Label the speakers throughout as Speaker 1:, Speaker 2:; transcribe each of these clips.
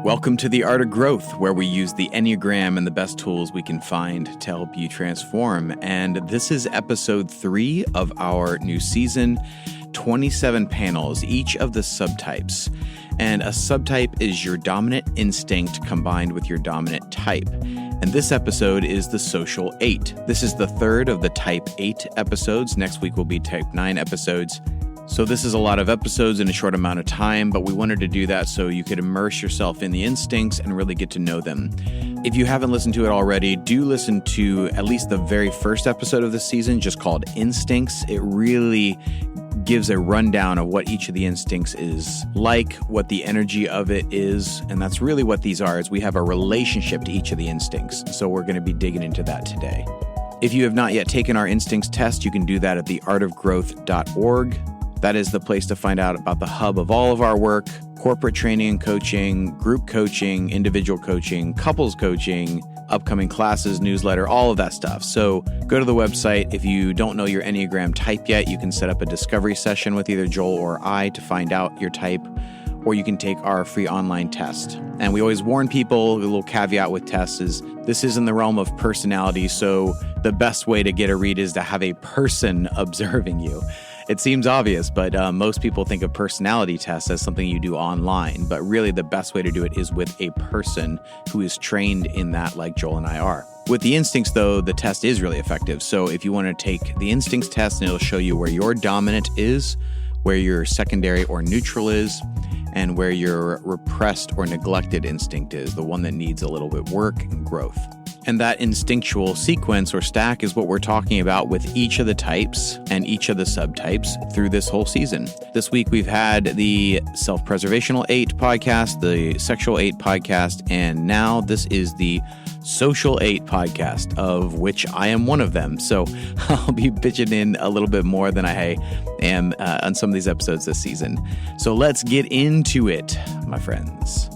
Speaker 1: Welcome to The Art of Growth, where we use the Enneagram and the best tools we can find to help you transform. And this is episode 3 of our new season, 27 panels, each of the subtypes. And a subtype is your dominant instinct combined with your dominant type. And this episode is the Social 8. This is the third of the Type 8 episodes. Next week will be Type 9 episodes. So this is a lot of episodes in a short amount of time, but we wanted to do that so you could immerse yourself in the instincts and really get to know them. If you haven't listened to it already, do listen to at least the very first episode of the season, just called Instincts. It really gives a rundown of what each of the instincts is like, what the energy of it is, and that's really what these are, is we have a relationship to each of the instincts. So we're going to be digging into that today. If you have not yet taken our instincts test, you can do that at theartofgrowth.org. That is the place to find out about the hub of all of our work: corporate training and coaching, group coaching, individual coaching, couples coaching, upcoming classes, newsletter, all of that stuff. So go to the website. If you don't know your Enneagram type yet, you can set up a discovery session with either Joel or I to find out your type, or you can take our free online test. And we always warn people, a little caveat with tests is this is in the realm of personality, so the best way to get a read is to have a person observing you. It seems obvious, but most people think of personality tests as something you do online. But really, the best way to do it is with a person who is trained in that, like Joel and I are. With the instincts, though, the test is really effective. So if you want to take the instincts test, and it'll show you where your dominant is, where your secondary or neutral is, and where your repressed or neglected instinct is, the one that needs a little bit work and growth. And that instinctual sequence or stack is what we're talking about with each of the types and each of the subtypes through this whole season. This week, we've had the Self-Preservational 8 podcast, the Sexual 8 podcast, and now this is the Social 8 podcast, of which I am one of them. So I'll be bitching in a little bit more than I am on some of these episodes this season. So let's get into it, my friends.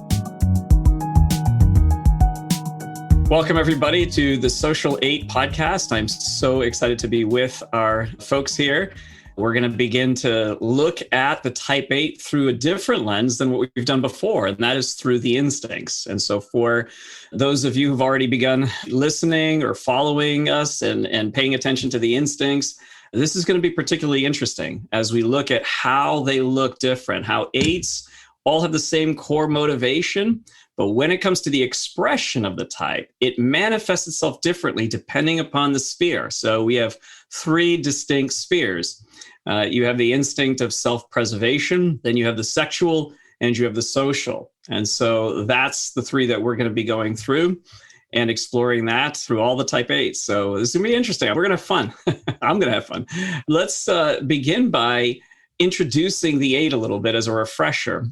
Speaker 2: Welcome, everybody, to the Social 8 podcast. I'm so excited to be with our folks here. We're going to begin to look at the Type 8 through a different lens than what we've done before, and that is through the instincts. And so for those of you who've already begun listening or following us and paying attention to the instincts, this is going to be particularly interesting as we look at how they look different, how 8s all have the same core motivation. But when it comes to the expression of the type, it manifests itself differently depending upon the sphere. So we have 3 distinct spheres. You have the instinct of self-preservation, then you have the sexual, and you have the social. And so that's the 3 that we're going to be going through and exploring that through all the Type 8s. So this is going to be interesting. We're going to have fun. I'm going to have fun. Let's begin by introducing the 8 a little bit as a refresher.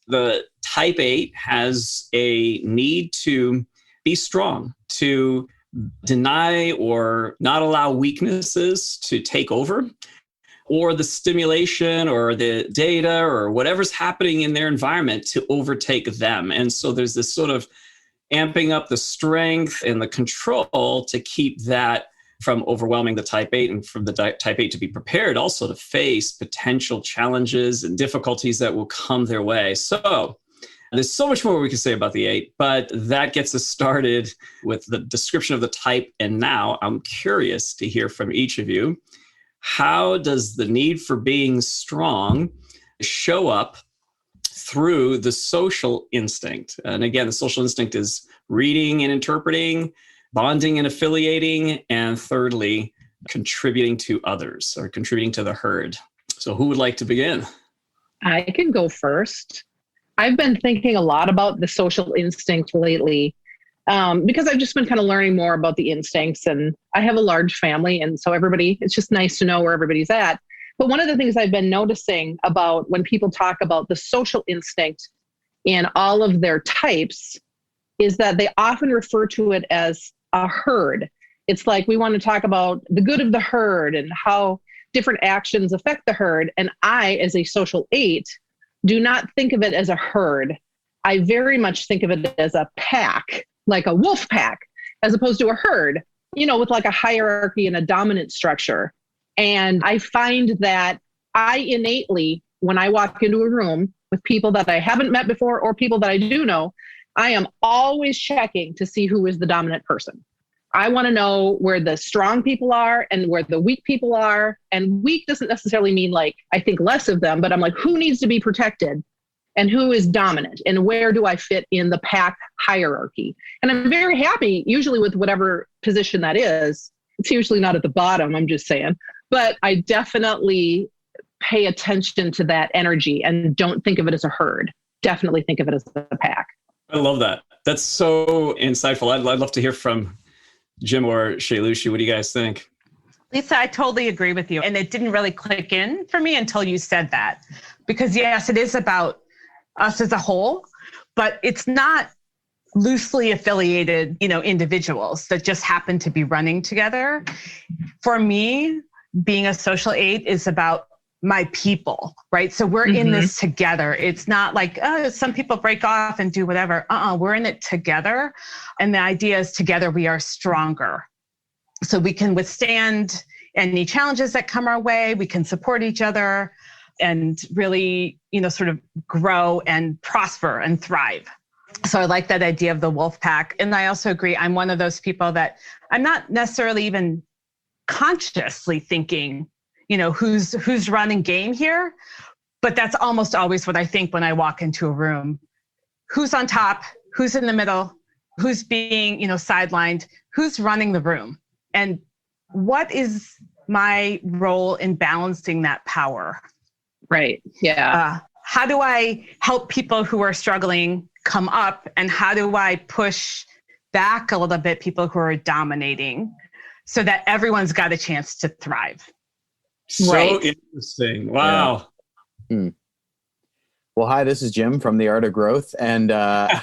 Speaker 2: The Type 8 has a need to be strong, to deny or not allow weaknesses to take over, or the stimulation or the data or whatever's happening in their environment to overtake them. And so there's this sort of amping up the strength and the control to keep that from overwhelming the Type 8, and from the Type 8 to be prepared also to face potential challenges and difficulties that will come their way. So there's so much more we can say about the 8, but that gets us started with the description of the type. And now I'm curious to hear from each of you. How does the need for being strong show up through the social instinct? And again, the social instinct is reading and interpreting, bonding and affiliating, and thirdly, contributing to others or contributing to the herd. So who would like to begin?
Speaker 3: I can go first. I've been thinking a lot about the social instinct lately because I've just been kind of learning more about the instincts, and I have a large family. And so it's just nice to know where everybody's at. But one of the things I've been noticing about when people talk about the social instinct in all of their types is that they often refer to it as a herd. It's like we want to talk about the good of the herd and how different actions affect the herd. And I, as a Social 8, do not think of it as a herd. I very much think of it as a pack, like a wolf pack, as opposed to a herd, with like a hierarchy and a dominant structure. And I find that I innately, when I walk into a room with people that I haven't met before or people that I do know, I am always checking to see who is the dominant person. I want to know where the strong people are and where the weak people are. And weak doesn't necessarily mean like I think less of them, but I'm like, who needs to be protected and who is dominant and where do I fit in the pack hierarchy? And I'm very happy usually with whatever position that is. It's usually not at the bottom, I'm just saying, but I definitely pay attention to that energy and don't think of it as a herd. Definitely think of it as a pack.
Speaker 2: I love that. That's so insightful. I'd love to hear from Jim or Shailushi. What do you guys think?
Speaker 4: Lisa, I totally agree with you. And it didn't really click in for me until you said that. Because yes, it is about us as a whole, but it's not loosely affiliated, individuals that just happen to be running together. For me, being a social 8 is about my people, right? So we're in this together. It's not like, oh, some people break off and do whatever. We're in it together. And the idea is together we are stronger. So we can withstand any challenges that come our way. We can support each other and really, sort of grow and prosper and thrive. So I like that idea of the wolf pack. And I also agree, I'm one of those people that I'm not necessarily even consciously thinking, who's running game here, but that's almost always what I think when I walk into a room. Who's on top? Who's in the middle? Who's being, sidelined? Who's running the room? And what is my role in balancing that power?
Speaker 3: Right. Yeah.
Speaker 4: How do I help people who are struggling come up? And how do I push back a little bit people who are dominating so that everyone's got a chance to thrive?
Speaker 2: So interesting. Wow.
Speaker 1: Yeah. Well, hi, this is Jim from The Art of Growth. And I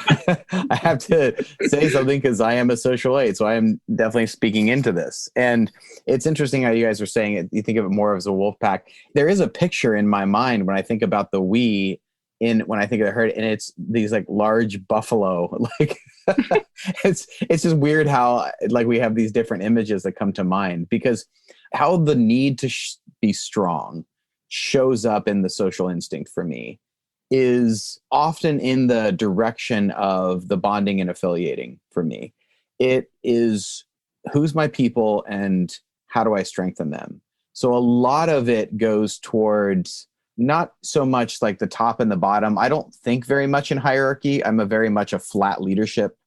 Speaker 1: have to say something because I am a social 8. So I am definitely speaking into this. And it's interesting how you guys are saying it. You think of it more as a wolf pack. There is a picture in my mind when I think about the we when I think of the herd, and it's these like large buffalo. Like it's just weird how like we have these different images that come to mind, because how the need to be strong shows up in the social instinct for me is often in the direction of the bonding and affiliating for me. It is who's my people and how do I strengthen them? So a lot of it goes towards not so much like the top and the bottom. I don't think very much in hierarchy. I'm very much a flat leadership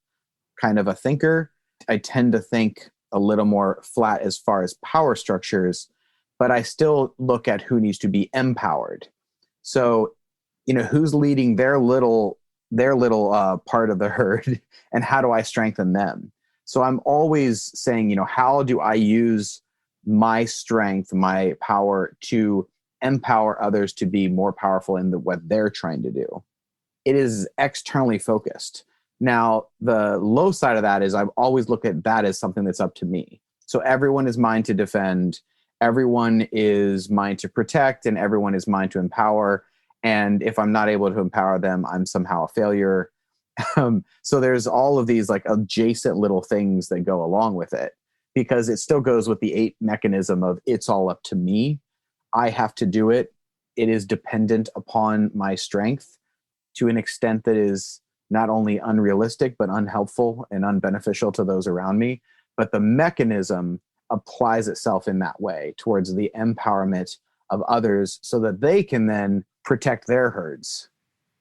Speaker 1: kind of a thinker. I tend to think a little more flat as far as power structures, but I still look at who needs to be empowered. So, who's leading their little part of the herd and how do I strengthen them? So I'm always saying, how do I use my strength, my power to empower others to be more powerful in what they're trying to do? It is externally focused. Now, the low side of that is I've always looked at that as something that's up to me. So everyone is mine to defend, everyone is mine to protect, and everyone is mine to empower. And if I'm not able to empower them, I'm somehow a failure. So there's all of these like adjacent little things that go along with it, because it still goes with the 8 mechanism of it's all up to me. I have to do it. It is dependent upon my strength to an extent that is not only unrealistic, but unhelpful and unbeneficial to those around me. But the mechanism applies itself in that way towards the empowerment of others so that they can then protect their herds.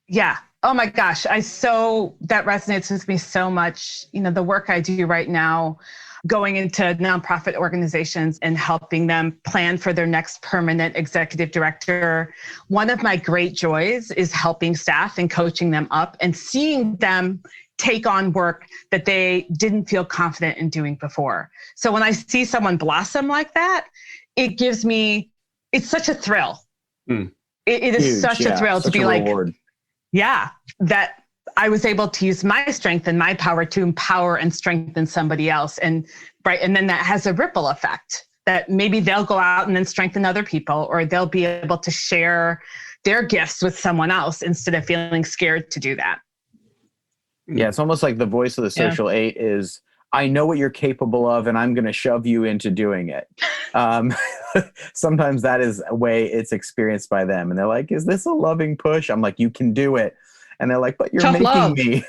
Speaker 4: Yeah. Oh my gosh. That resonates with me so much. The work I do right now, going into nonprofit organizations and helping them plan for their next permanent executive director. One of my great joys is helping staff and coaching them up and seeing them take on work that they didn't feel confident in doing before. So when I see someone blossom like that, it's such a thrill. It is
Speaker 1: Huge,
Speaker 4: such a thrill to be like,
Speaker 1: reward.
Speaker 4: Yeah, that I was able to use my strength and my power to empower and strengthen somebody else. And then that has a ripple effect that maybe they'll go out and then strengthen other people, or they'll be able to share their gifts with someone else instead of feeling scared to do that.
Speaker 1: Yeah, it's almost like the voice of the social 8 is, I know what you're capable of and I'm going to shove you into doing it. Sometimes that is a way it's experienced by them. And they're like, is this a loving push? I'm like, you can do it. And they're like, but you're
Speaker 3: Tough
Speaker 1: making
Speaker 3: love.
Speaker 1: me.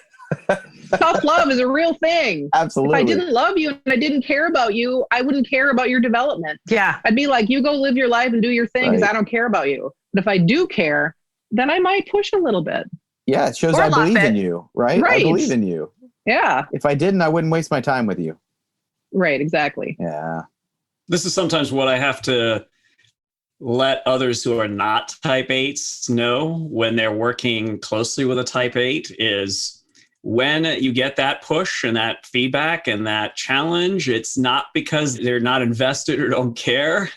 Speaker 3: Tough love is a real thing.
Speaker 1: Absolutely.
Speaker 3: If I didn't love you and I didn't care about you, I wouldn't care about your development.
Speaker 4: Yeah.
Speaker 3: I'd be like, you go live your life and do your thing because
Speaker 1: Right.
Speaker 3: I don't care about you. But if I do care, then I might push a little bit.
Speaker 1: Yeah, it shows
Speaker 4: Or
Speaker 1: I
Speaker 4: love
Speaker 1: believe
Speaker 4: it.
Speaker 1: in you, right? I
Speaker 3: Right.
Speaker 1: believe in you.
Speaker 3: Yeah,
Speaker 1: If I didn't, I wouldn't waste my time with you.
Speaker 3: right, exactly.
Speaker 1: Yeah.
Speaker 2: This is sometimes what I have to let others who are not type 8s know when they're working closely with a type 8 is when you get that push and that feedback and that challenge, it's not because they're not invested or don't care.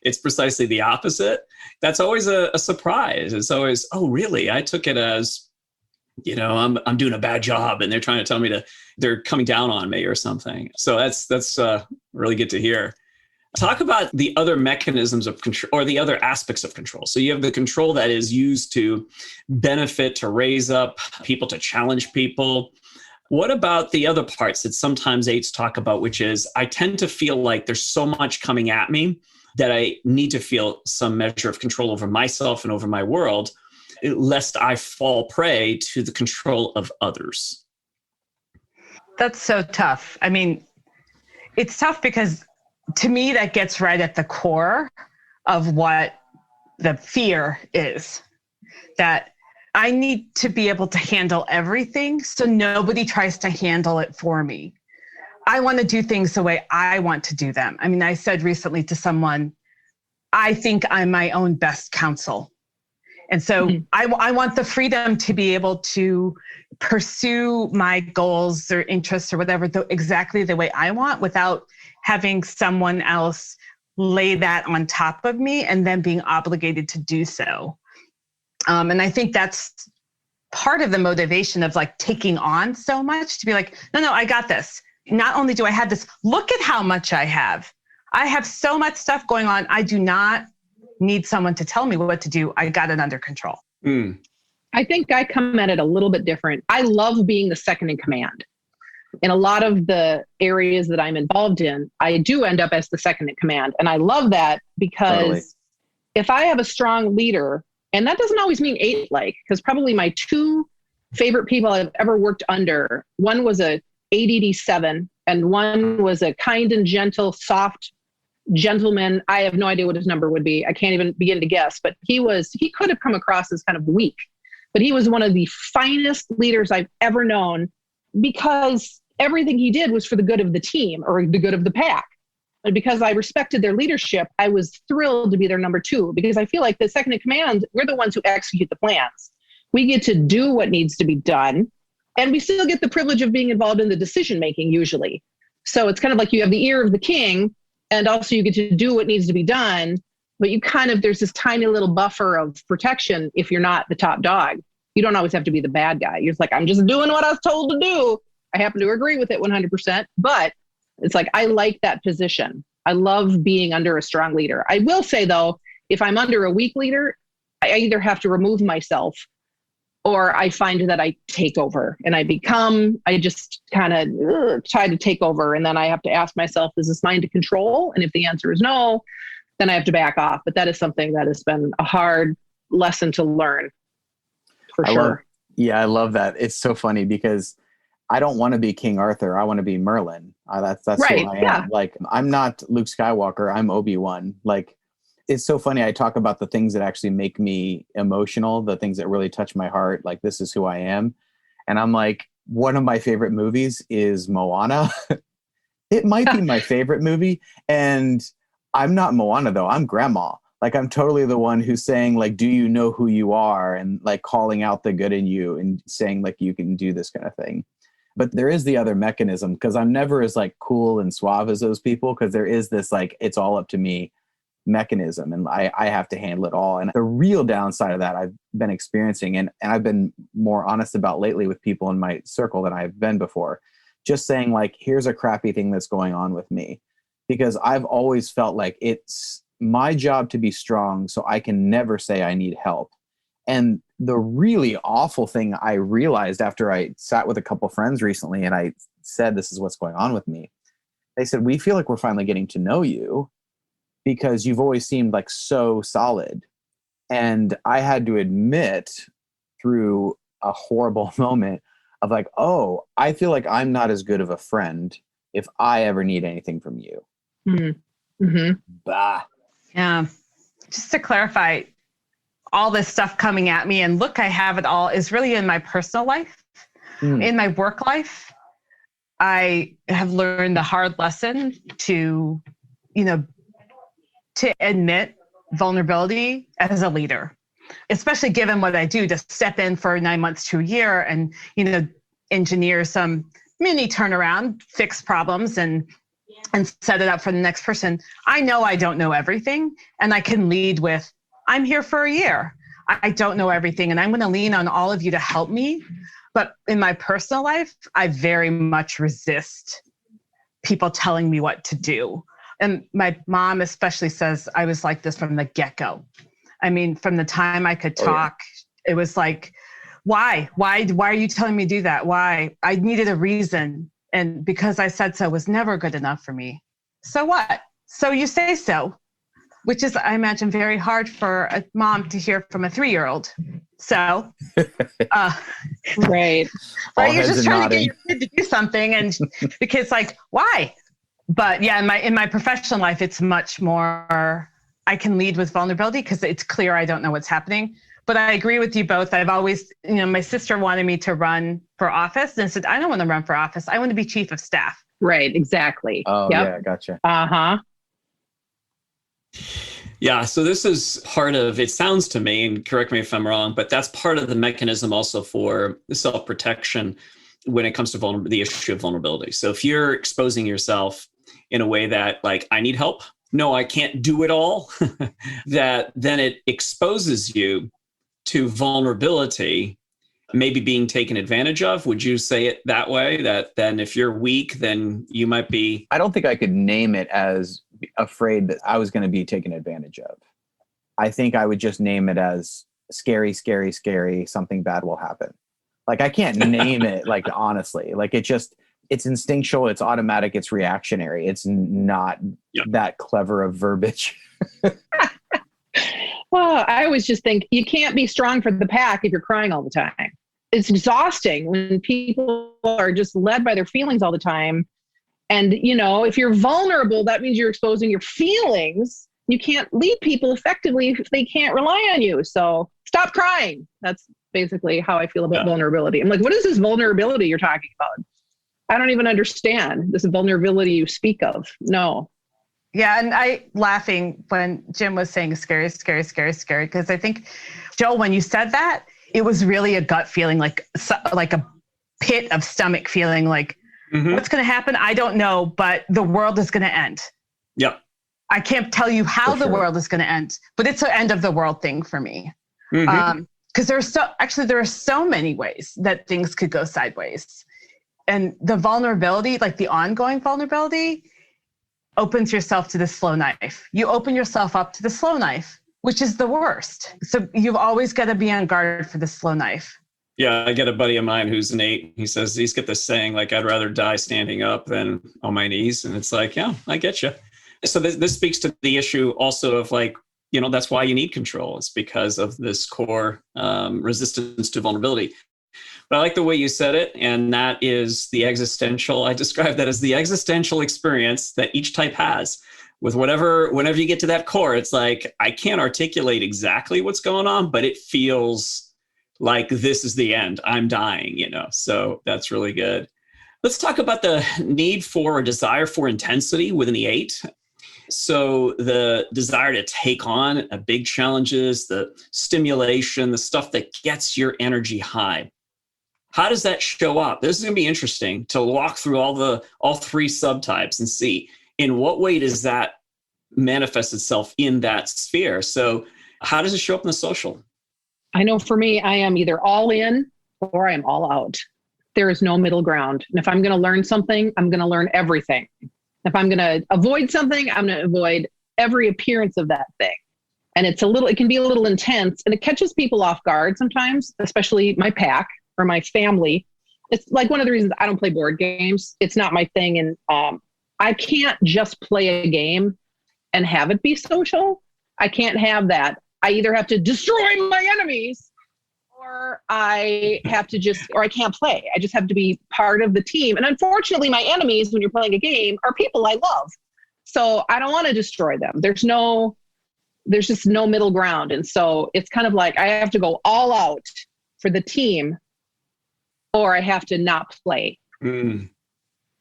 Speaker 2: It's precisely the opposite. That's always a surprise. It's always, oh, really? I took it as, I'm doing a bad job and they're trying to tell me they're coming down on me or something. So that's really good to hear. Talk about the other mechanisms of control or the other aspects of control. So you have the control that is used to benefit, to raise up people, to challenge people. What about the other parts that sometimes 8s talk about, which is I tend to feel like there's so much coming at me that I need to feel some measure of control over myself and over my world, lest I fall prey to the control of others.
Speaker 4: That's so tough. I mean, it's tough because to me, that gets right at the core of what the fear is, that I need to be able to handle everything so nobody tries to handle it for me. I want to do things the way I want to do them. I mean, I said recently to someone, I think I'm my own best counsel. And so I want the freedom to be able to pursue my goals or interests or whatever exactly the way I want without having someone else lay that on top of me and then being obligated to do so. And I think that's part of the motivation of like taking on so much, to be like, no, I got this. Not only do I have this, look at how much I have. I have so much stuff going on. I do not need someone to tell me what to do. I got it under control.
Speaker 3: I think I come at it a little bit different. I love being the second in command. In a lot of the areas that I'm involved in, I do end up as the second in command. And I love that because
Speaker 1: Totally.
Speaker 3: if I have a strong leader, and that doesn't always mean 8-like, because probably my 2 favorite people I've ever worked under, one was a ADD 7 and one was a kind and gentle, soft gentleman. I have no idea what his number would be. I can't even begin to guess, but he could have come across as kind of weak, but he was one of the finest leaders I've ever known because everything he did was for the good of the team or the good of the pack. And because I respected their leadership, I was thrilled to be their number 2 because I feel like the second in command, we're the ones who execute the plans. We get to do what needs to be done. And we still get the privilege of being involved in the decision-making usually. So it's kind of like you have the ear of the king and also you get to do what needs to be done. But there's this tiny little buffer of protection if you're not the top dog. You don't always have to be the bad guy. You're just like, I'm just doing what I was told to do. I happen to agree with it 100%, but it's like, I like that position. I love being under a strong leader. I will say though, if I'm under a weak leader, I either have to remove myself or I find that I take over and I just kind of try to take over. And then I have to ask myself, is this mine to control? And if the answer is no, then I have to back off. But that is something that has been a hard lesson to learn for sure.
Speaker 1: I love that. It's so funny because I don't want to be King Arthur. I want to be Merlin. That's
Speaker 3: right,
Speaker 1: who I am.
Speaker 3: yeah.
Speaker 1: Like, I'm not Luke Skywalker. I'm Obi-Wan. Like, it's so funny. I talk about the things that actually make me emotional, the things that really touch my heart. Like, this is who I am. And I'm like, one of my favorite movies is Moana. It might be my favorite movie. And I'm not Moana though. I'm grandma. Like, I'm totally the one who's saying, like, do you know who you are? And like calling out the good in you and saying like, you can do this kind of thing. But there is the other mechanism because I'm never as like cool and suave as those people because there is this like, it's all up to me mechanism and I have to handle it all. And the real downside of that I've been experiencing and I've been more honest about lately with people in my circle than I've been before. Just saying like, here's a crappy thing that's going on with me. Because I've always felt like it's my job to be strong so I can never say I need help. And the really awful thing I realized after I sat with a couple friends recently and I said, this is what's going on with me. They said, we feel like we're finally getting to know you because you've always seemed like so solid. And I had to admit through a horrible moment, of like, oh, I feel like I'm not as good of a friend if I ever need anything from you.
Speaker 3: Mm-hmm.
Speaker 1: Bah.
Speaker 4: Yeah. Just to clarify, all this stuff coming at me and look, I have it all is really in my personal life. In my work life, I have learned the hard lesson to admit vulnerability as a leader, especially given what I do, to step in for 9 months to a year and, engineer some mini turnaround, fix problems and set it up for the next person. I know I don't know everything, and I can lead with, I'm here for a year. I don't know everything, and I'm going to lean on all of you to help me. But in my personal life, I very much resist people telling me what to do. And my mom especially says I was like this from the get-go. I mean, from the time I could talk, It was like, why are you telling me to do that? Why? I needed a reason. And because I said so was never good enough for me. So what? So you say so, which is, I imagine, very hard for a mom to hear from a 3-year-old. So,
Speaker 3: right.
Speaker 4: Or you're just trying to get your kid to do something, and the kid's like, why? But yeah, in my professional life, it's much more, I can lead with vulnerability because it's clear I don't know what's happening. But I agree with you both. I've always, my sister wanted me to run for office, and I said, I don't want to run for office. I want to be chief of staff.
Speaker 3: Right, exactly.
Speaker 1: Oh, yeah, gotcha.
Speaker 3: Uh-huh.
Speaker 2: Yeah, so this is part of, it sounds to me, and correct me if I'm wrong, but that's part of the mechanism also for self-protection when it comes to the issue of vulnerability. So if you're exposing yourself in a way that, like, I need help, no, I can't do it all, that then it exposes you to vulnerability, maybe being taken advantage of. Would you say it that way? That then if you're weak, then you might be...
Speaker 1: I don't think I could name it as afraid that I was going to be taken advantage of. I think I would just name it as scary, scary, scary, something bad will happen. Like, I can't name it, like, honestly. Like, it's instinctual, it's automatic, it's reactionary. It's not that clever of verbiage.
Speaker 3: Well, I always just think you can't be strong for the pack if you're crying all the time. It's exhausting when people are just led by their feelings all the time. And, if you're vulnerable, that means you're exposing your feelings. You can't lead people effectively if they can't rely on you. So stop crying. That's basically how I feel about vulnerability. I'm like, what is this vulnerability you're talking about? I don't even understand this vulnerability you speak of. No.
Speaker 4: Yeah, and I laughing when Jim was saying scary, scary, scary, scary, because I think, Joel, when you said that, it was really a gut feeling, like a pit of stomach feeling, like, what's going to happen? I don't know, but the world is going to end.
Speaker 2: Yep.
Speaker 4: I can't tell you how the world is going to end, but it's an end of the world thing for me. Because there are so many ways that things could go sideways. And the vulnerability, like the ongoing vulnerability, opens yourself to the slow knife. You open yourself up to the slow knife, which is the worst. So you've always got to be on guard for the slow knife.
Speaker 2: Yeah, I get a buddy of mine who's an 8. He says he's got this saying, like, I'd rather die standing up than on my knees. And it's like, yeah, I get you. So this speaks to the issue also of, like, that's why you need control. It's because of this core resistance to vulnerability. But I like the way you said it, and that is the existential. I describe that as the existential experience that each type has with whenever you get to that core. It's like, I can't articulate exactly what's going on, but it feels like this is the end. I'm dying, so that's really good. Let's talk about the need for or desire for intensity within the 8. So the desire to take on big challenges, the stimulation, the stuff that gets your energy high. How does that show up? This is going to be interesting to walk through all 3 subtypes and see in what way does that manifest itself in that sphere. So how does it show up in the social?
Speaker 3: I know for me, I am either all in or I am all out. There is no middle ground. And if I'm going to learn something, I'm going to learn everything. If I'm going to avoid something, I'm going to avoid every appearance of that thing. And it can be a little intense, and it catches people off guard sometimes, especially my pack or my family. It's like one of the reasons I don't play board games. It's not my thing. And I can't just play a game and have it be social. I can't have that. I either have to destroy my enemies or I have to or I can't play. I just have to be part of the team. And unfortunately, my enemies, when you're playing a game, are people I love. So I don't want to destroy them. There's just no middle ground. And so it's kind of like I have to go all out for the team or I have to not play.
Speaker 2: Mm.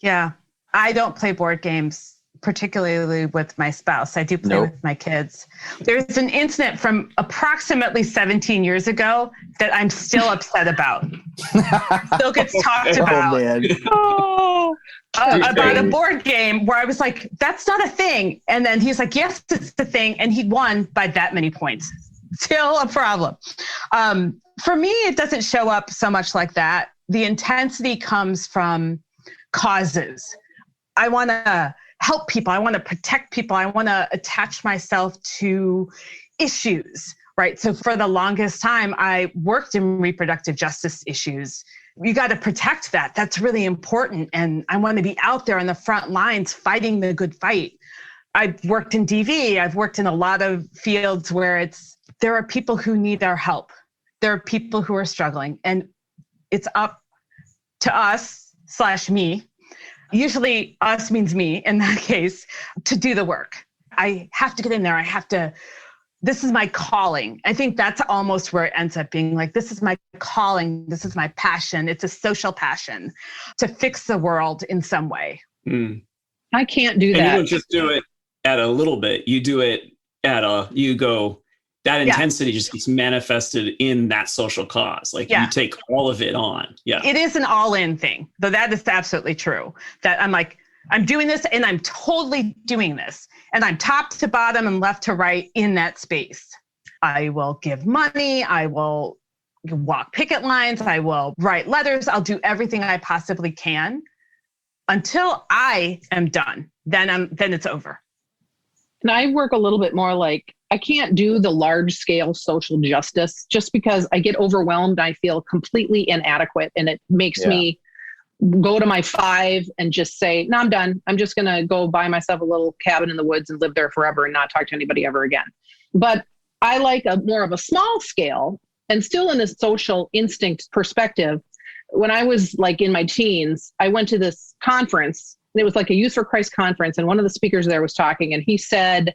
Speaker 4: Yeah. I don't play board games, particularly with my spouse. I do play with my kids. There's an incident from approximately 17 years ago that I'm still upset about. Still gets talked about. About a board game where I was like, that's not a thing. And then he's like, yes, it's the thing. And he won by that many points. Still a problem. For me, it doesn't show up so much like that. The intensity comes from causes. I want to help people. I want to protect people. I want to attach myself to issues, right? So for the longest time, I worked in reproductive justice issues. You got to protect that. That's really important. And I want to be out there on the front lines fighting the good fight. I've worked in DV. I've worked in a lot of fields where there are people who need our help. There are people who are struggling, and it's up to us/me. Usually us means me in that case, to do the work. I have to get in there. This is my calling. I think that's almost where it ends up being like, this is my calling. This is my passion. It's a social passion to fix the world in some way.
Speaker 2: Mm.
Speaker 3: I can't do that.
Speaker 2: And you don't just do it at a little bit. You do it that intensity just gets manifested in that social cause. Like you take all of it on. Yeah.
Speaker 4: It is an all-in thing, though that is absolutely true. That I'm like, I'm doing this and I'm totally doing this. And I'm top to bottom and left to right in that space. I will give money. I will walk picket lines. I will write letters. I'll do everything I possibly can until I am done. Then it's over.
Speaker 3: And I work a little bit more like, I can't do the large scale social justice just because I get overwhelmed. I feel completely inadequate, and it makes me go to my 5 and just say, no, I'm done. I'm just going to go buy myself a little cabin in the woods and live there forever and not talk to anybody ever again. But I like more of a small scale, and still in a social instinct perspective. When I was like in my teens, I went to this conference. It was like a Youth for Christ conference. And one of the speakers there was talking, and he said,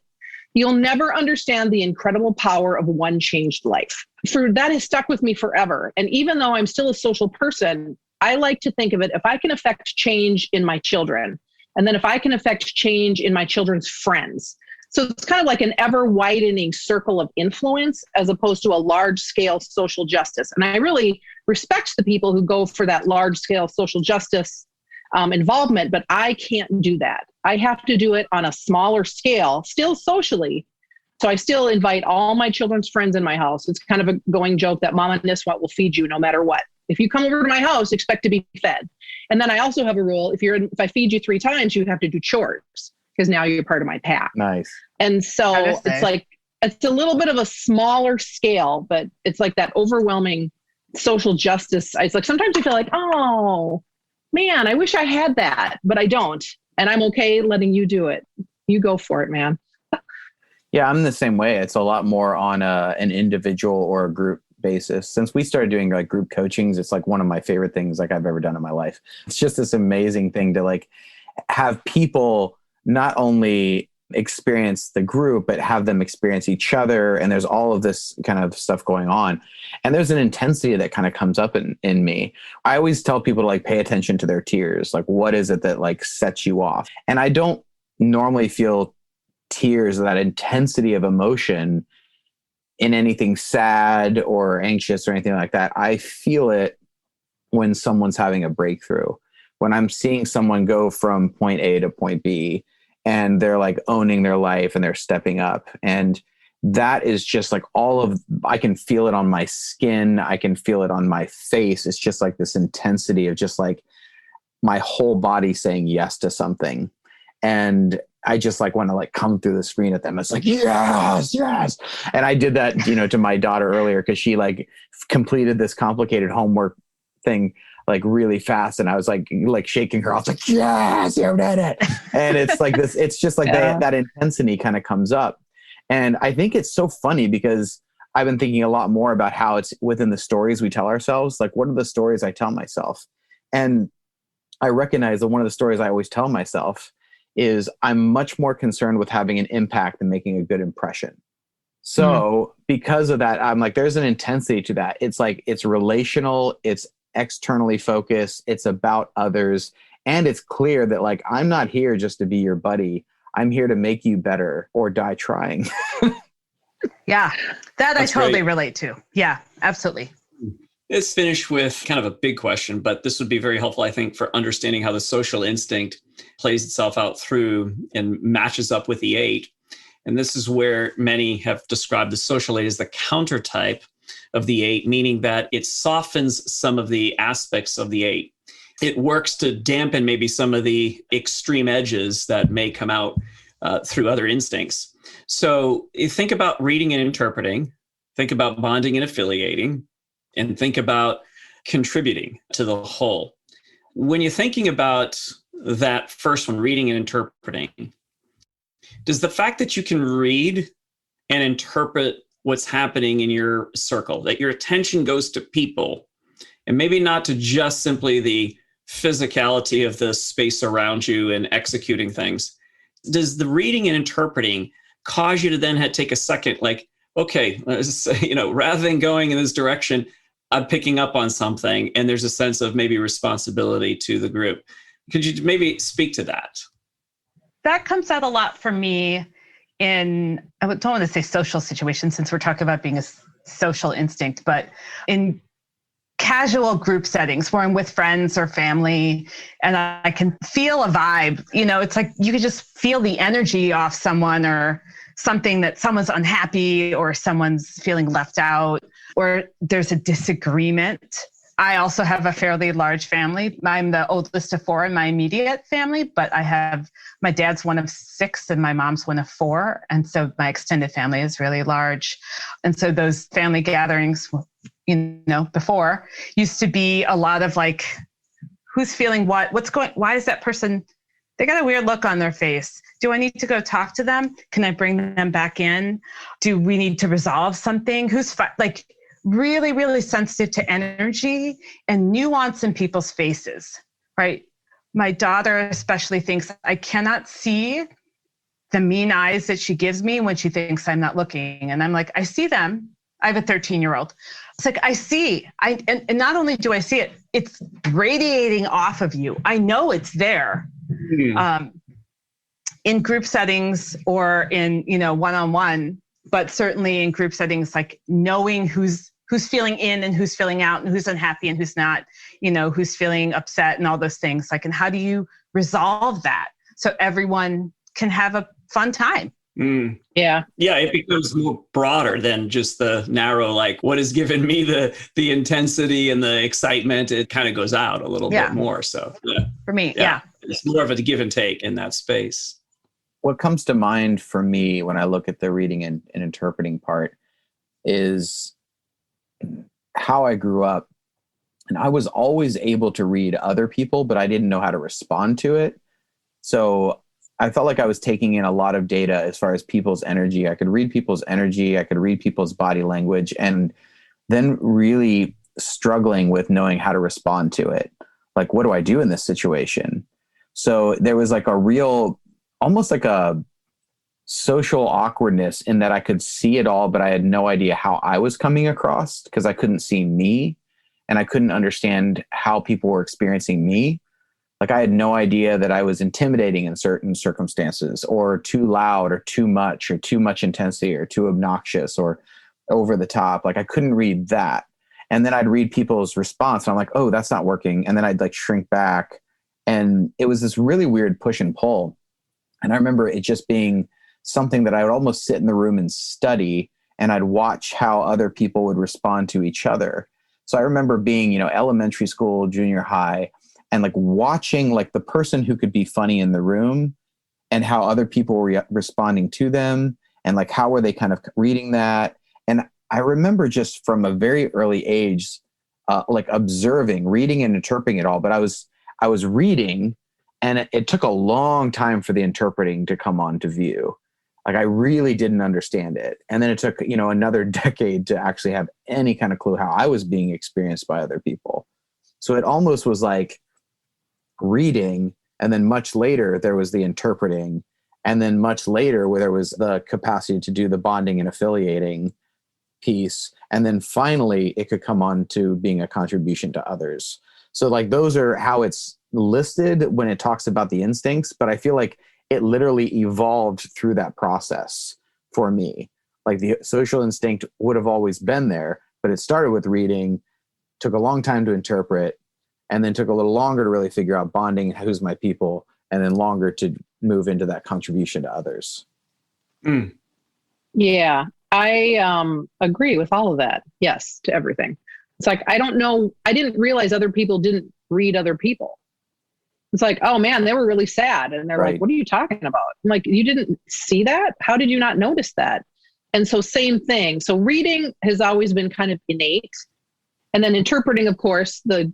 Speaker 3: you'll never understand the incredible power of one changed life. That has stuck with me forever. And even though I'm still a social person, I like to think of it, if I can affect change in my children, and then if I can affect change in my children's friends. So it's kind of like an ever widening circle of influence as opposed to a large scale social justice. And I really respect the people who go for that large scale social justice involvement, but I can't do that. I have to do it on a smaller scale, still socially. So I still invite all my children's friends in my house. It's kind of a going joke that Mama Niswat will feed you no matter what. If you come over to my house, expect to be fed. And then I also have a rule: if I feed you 3 times, you have to do chores, because now you're part of my pack.
Speaker 1: Nice.
Speaker 3: And so it's like, it's a little bit of a smaller scale, but it's like that overwhelming social justice. It's like, sometimes I feel like, oh man, I wish I had that, but I don't. And I'm okay letting you do it. You go for it, man.
Speaker 1: Yeah, I'm the same way. It's a lot more on an individual or a group basis. Since we started doing like group coachings, it's like one of my favorite things like I've ever done in my life. It's just this amazing thing to like have people not only experience the group, but have them experience each other. And there's all of this kind of stuff going on. And there's an intensity that kind of comes up in me. I always tell people to like pay attention to their tears. Like, what is it that like sets you off? And I don't normally feel tears, that intensity of emotion in anything sad or anxious or anything like that. I feel it when someone's having a breakthrough, when I'm seeing someone go from point A to point B, and they're like owning their life and they're stepping up. And that is just like I can feel it on my skin. I can feel it on my face. It's just like this intensity of just like my whole body saying yes to something. And I just like want to like come through the screen at them. It's like, yes, yes. And I did that, to my daughter earlier, because she like completed this complicated homework thing like really fast. And I was like shaking her off, like, yes, you did it. And it's like this, it's just like that intensity kind of comes up. And I think it's so funny because I've been thinking a lot more about how it's within the stories we tell ourselves. Like, what are the stories I tell myself? And I recognize that one of the stories I always tell myself is I'm much more concerned with having an impact than making a good impression. So because of that, I'm like, there's an intensity to that. It's like, it's relational, it's externally focused, it's about others. And it's clear that like, I'm not here just to be your buddy. I'm here to make you better or die trying.
Speaker 4: Yeah, that
Speaker 2: That's
Speaker 4: I totally
Speaker 2: great.
Speaker 4: relate to. Yeah, absolutely.
Speaker 2: Let's finish with kind of a big question, but this would be very helpful, I think, for understanding how the social instinct plays itself out through and matches up with the 8. And this is where many have described the social 8 as the counter type of the 8, meaning that it softens some of the aspects of the 8. It works to dampen maybe some of the extreme edges that may come out through other instincts. So you think about reading and interpreting, think about bonding and affiliating, and think about contributing to the whole. When you're thinking about that first one, reading and interpreting, does the fact that you can read and interpret what's happening in your circle, that your attention goes to people and maybe not to just simply the physicality of the space around you and executing things, does the reading and interpreting cause you to then take a second, like, okay, rather than going in this direction, I'm picking up on something, and there's a sense of maybe responsibility to the group. Could you maybe speak to that?
Speaker 4: That comes out a lot for me in, I don't want to say social situations since we're talking about being a social instinct, but in casual group settings where I'm with friends or family and I can feel a vibe, it's like you can just feel the energy off someone or something, that someone's unhappy or someone's feeling left out or there's a disagreement. I also have a fairly large family. I'm the oldest of 4 in my immediate family, but my dad's one of 6 and my mom's one of 4. And so my extended family is really large. And so those family gatherings, before used to be a lot of like, who's feeling why is that person, they got a weird look on their face. Do I need to go talk to them? Can I bring them back in? Do we need to resolve something? Really, really sensitive to energy and nuance in people's faces, right? My daughter especially thinks I cannot see the mean eyes that she gives me when she thinks I'm not looking. And I'm like, I see them. I have a 13-year-old. It's like, I see, and not only do I see it, it's radiating off of you. I know it's there. In group settings or in, one-on-one, but certainly in group settings, like knowing who's feeling in and who's feeling out and who's unhappy and who's not, who's feeling upset and all those things. Like, and how do you resolve that so everyone can have a fun time?
Speaker 3: Yeah.
Speaker 2: Yeah, it becomes more broader than just the narrow, like what has given me the intensity and the excitement. It kind of goes out a little bit more. So
Speaker 4: for me, yeah.
Speaker 2: It's more of a give and take in that space.
Speaker 1: What comes to mind for me when I look at the reading and interpreting part is how I grew up. And I was always able to read other people, but I didn't know how to respond to it. So I felt like I was taking in a lot of data as far as people's energy. I could read people's energy. I could read people's body language, and then really struggling with knowing how to respond to it. Like, what do I do in this situation? So there was like a real, almost like a social awkwardness in that I could see it all, but I had no idea how I was coming across because I couldn't see me and I couldn't understand how people were experiencing me. Like, I had no idea that I was intimidating in certain circumstances, or too loud, or too much intensity, or too obnoxious, or over the top. Like, I couldn't read that. And then I'd read people's response and I'm like, oh, that's not working. And then I'd like shrink back. And it was this really weird push and pull. And I remember it just being something that I would almost sit in the room and study, and I'd watch how other people would respond to each other. So I remember being, elementary school, junior high, and like watching like the person who could be funny in the room and how other people were responding to them, and like how were they kind of reading that. And I remember just from a very early age, like observing, reading and interpreting it all. But I was reading, and it took a long time for the interpreting to come onto view. Like I really didn't understand it. And then it took, another decade to actually have any kind of clue how I was being experienced by other people. So it almost was like reading, and then much later there was the interpreting, and then much later where there was the capacity to do the bonding and affiliating piece. And then finally it could come on to being a contribution to others. So like those are how it's listed when it talks about the instincts, but I feel like it literally evolved through that process for me. Like the social instinct would have always been there, but it started with reading, took a long time to interpret, and then took a little longer to really figure out bonding, who's my people, and then longer to move into that contribution to others.
Speaker 2: Mm.
Speaker 3: Yeah, I agree with all of that. Yes, to everything. It's like, I don't know. I didn't realize other people didn't read other people. It's like, oh man, they were really sad. And they're
Speaker 1: Right.
Speaker 3: like, what are you talking about? I'm like, you didn't see that? How did you not notice that? And so same thing. So reading has always been kind of innate. And then interpreting, of course, the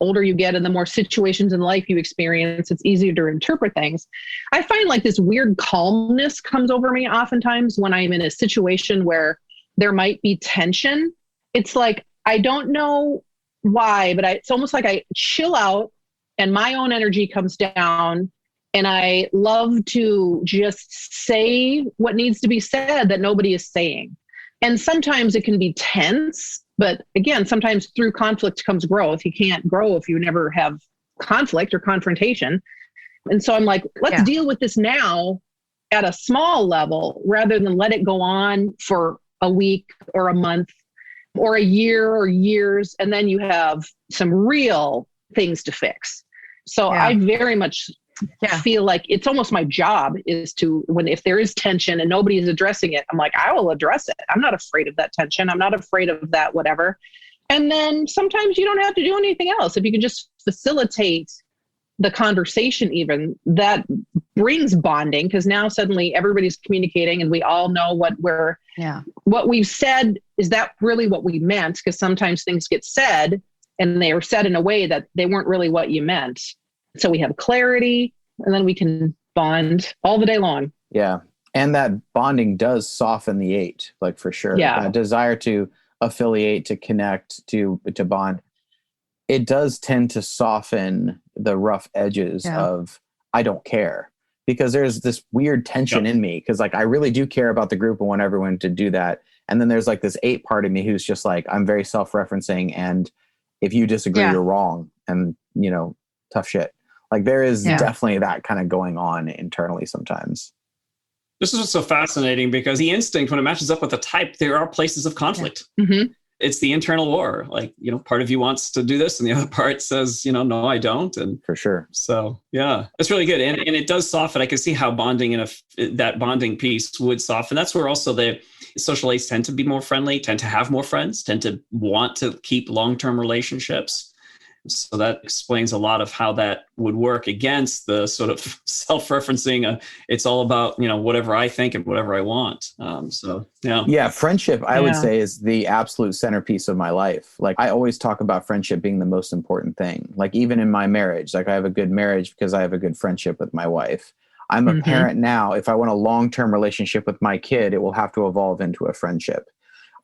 Speaker 3: older you get and the more situations in life you experience, it's easier to interpret things. I find like this weird calmness comes over me oftentimes when I'm in a situation where there might be tension. It's like, I don't know why, but it's almost like I chill out and my own energy comes down, and I love to just say what needs to be said that nobody is saying. And sometimes it can be tense, but again, sometimes through conflict comes growth. You can't grow if you never have conflict or confrontation. And so I'm like, let's deal with this now at a small level rather than let it go on for a week or a month or a year or years. And then you have some real things to fix. So I very much feel like it's almost my job is to, if there is tension and nobody is addressing it, I'm like, I will address it. I'm not afraid of that tension. I'm not afraid of that, whatever. And then sometimes you don't have to do anything else. If you can just facilitate the conversation, even that brings bonding, because now suddenly everybody's communicating and we all know what we've said. Is that really what we meant? Because sometimes things get said and they are said in a way that they weren't really what you meant. So we have clarity, and then we can bond all the day long.
Speaker 1: Yeah. And that bonding does soften the 8, like for sure.
Speaker 3: Yeah.
Speaker 1: A desire to affiliate, to connect, to bond. It does tend to soften the rough edges of, I don't care, because there's this weird tension in me. Cause like, I really do care about the group and want everyone to do that. And then there's like this 8 part of me who's just like, I'm very self-referencing. And if you disagree, you're wrong. And tough shit. Like there is definitely that kind of going on internally sometimes.
Speaker 2: This is what's so fascinating, because the instinct, when it matches up with the type, there are places of conflict.
Speaker 3: Yeah. Mm-hmm.
Speaker 2: It's the internal war. Like, part of you wants to do this and the other part says, no, I don't. And
Speaker 1: for sure.
Speaker 2: So, yeah, it's really good. And it does soften. I can see how bonding that bonding piece would soften. That's where also the social 8s tend to be more friendly, tend to have more friends, tend to want to keep long-term relationships. So that explains a lot of how that would work against the sort of self-referencing. It's all about, whatever I think and whatever I want. Yeah,
Speaker 1: friendship, I would say, is the absolute centerpiece of my life. Like I always talk about friendship being the most important thing. Like even in my marriage, like I have a good marriage because I have a good friendship with my wife. I'm a parent now. If I want a long-term relationship with my kid, it will have to evolve into a friendship.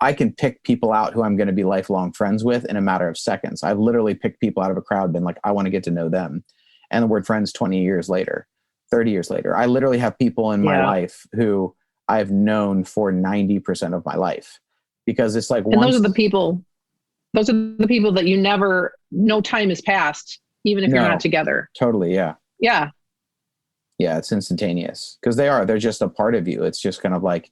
Speaker 1: I can pick people out who I'm going to be lifelong friends with in a matter of seconds. I've literally picked people out of a crowd, been like, I want to get to know them. And we're friends 20 years later, 30 years later. I literally have people in my life who I've known for 90% of my life, because it's like,
Speaker 3: and those are the people that you never, no time has passed, even if you're not together.
Speaker 1: Totally. Yeah.
Speaker 3: Yeah.
Speaker 1: Yeah. It's instantaneous because they're just a part of you. It's just kind of like,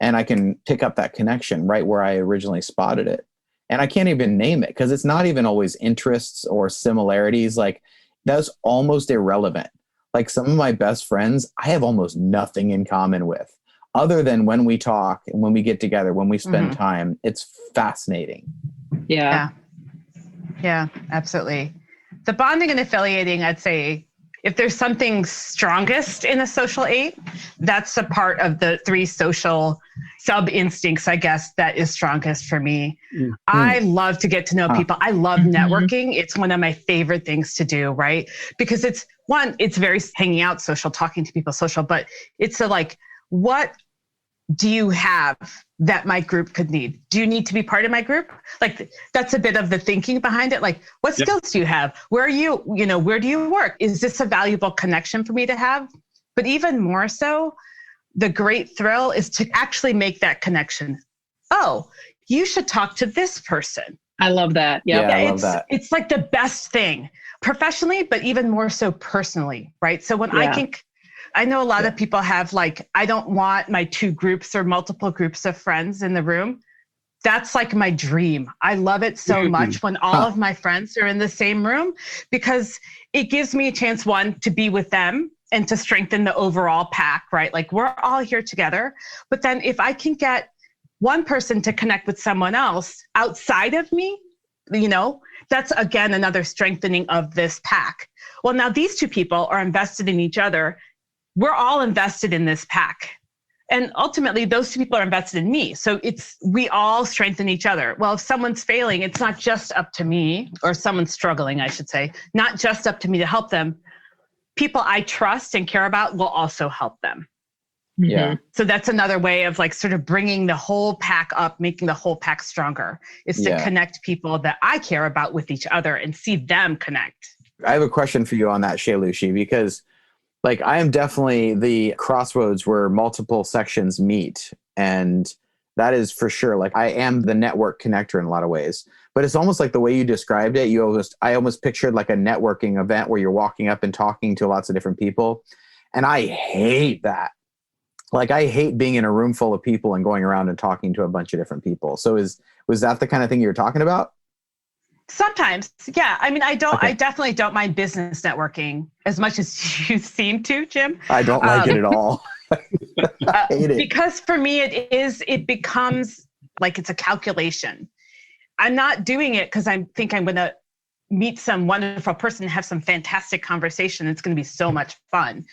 Speaker 1: and I can pick up that connection right where I originally spotted it. And I can't even name it because it's not even always interests or similarities. Like that's almost irrelevant. Like some of my best friends, I have almost nothing in common with other than when we talk and when we get together, when we spend time. It's fascinating.
Speaker 3: Yeah.
Speaker 4: Yeah, absolutely. The bonding and affiliating, I'd say, if there's something strongest in a social 8, that's a part of the 3 social sub-instincts, I guess, that is strongest for me. Mm-hmm. I love to get to know people. I love networking. It's one of my favorite things to do, right? Because it's very hanging out social, talking to people social, but it's like, what do you have that my group could need? Do you need to be part of my group? Like, that's a bit of the thinking behind it. Like, what skills do you have? Where are you, where do you work? Is this a valuable connection for me to have? But even more so, the great thrill is to actually make that connection. Oh, you should talk to this person.
Speaker 3: I love that. Yep.
Speaker 1: Yeah, I love that.
Speaker 4: It's like the best thing professionally, but even more so personally, right? So when I know a lot of people have like, I don't want my 2 groups or multiple groups of friends in the room. That's like my dream. I love it so much when all of my friends are in the same room, because it gives me a chance, one, to be with them and to strengthen the overall pack, right? Like, we're all here together. But then if I can get one person to connect with someone else outside of me, that's again another strengthening of this pack. Well, now these 2 people are invested in each other. We're all invested in this pack. And ultimately, those 2 people are invested in me. So we all strengthen each other. Well, if someone's failing, it's not just up to me, or someone's struggling, I should say, not just up to me to help them. People I trust and care about will also help them.
Speaker 1: Yeah.
Speaker 4: So that's another way of like sort of bringing the whole pack up, making the whole pack stronger, is to connect people that I care about with each other and see them connect.
Speaker 1: I have a question for you on that, Shailushi, because like, I am definitely the crossroads where multiple sections meet. And that is for sure. Like, I am the network connector in a lot of ways, but it's almost like the way you described it. I almost pictured like a networking event where you're walking up and talking to lots of different people. And I hate that. Like, I hate being in a room full of people and going around and talking to a bunch of different people. So was that the kind of thing you were talking about?
Speaker 4: Sometimes. Yeah. I mean, I definitely don't mind business networking as much as you seem to, Jim.
Speaker 1: I don't like it at all. I hate it.
Speaker 4: Because for me, it becomes like it's a calculation. I'm not doing it because I think I'm going to meet some wonderful person and have some fantastic conversation. It's going to be so much fun.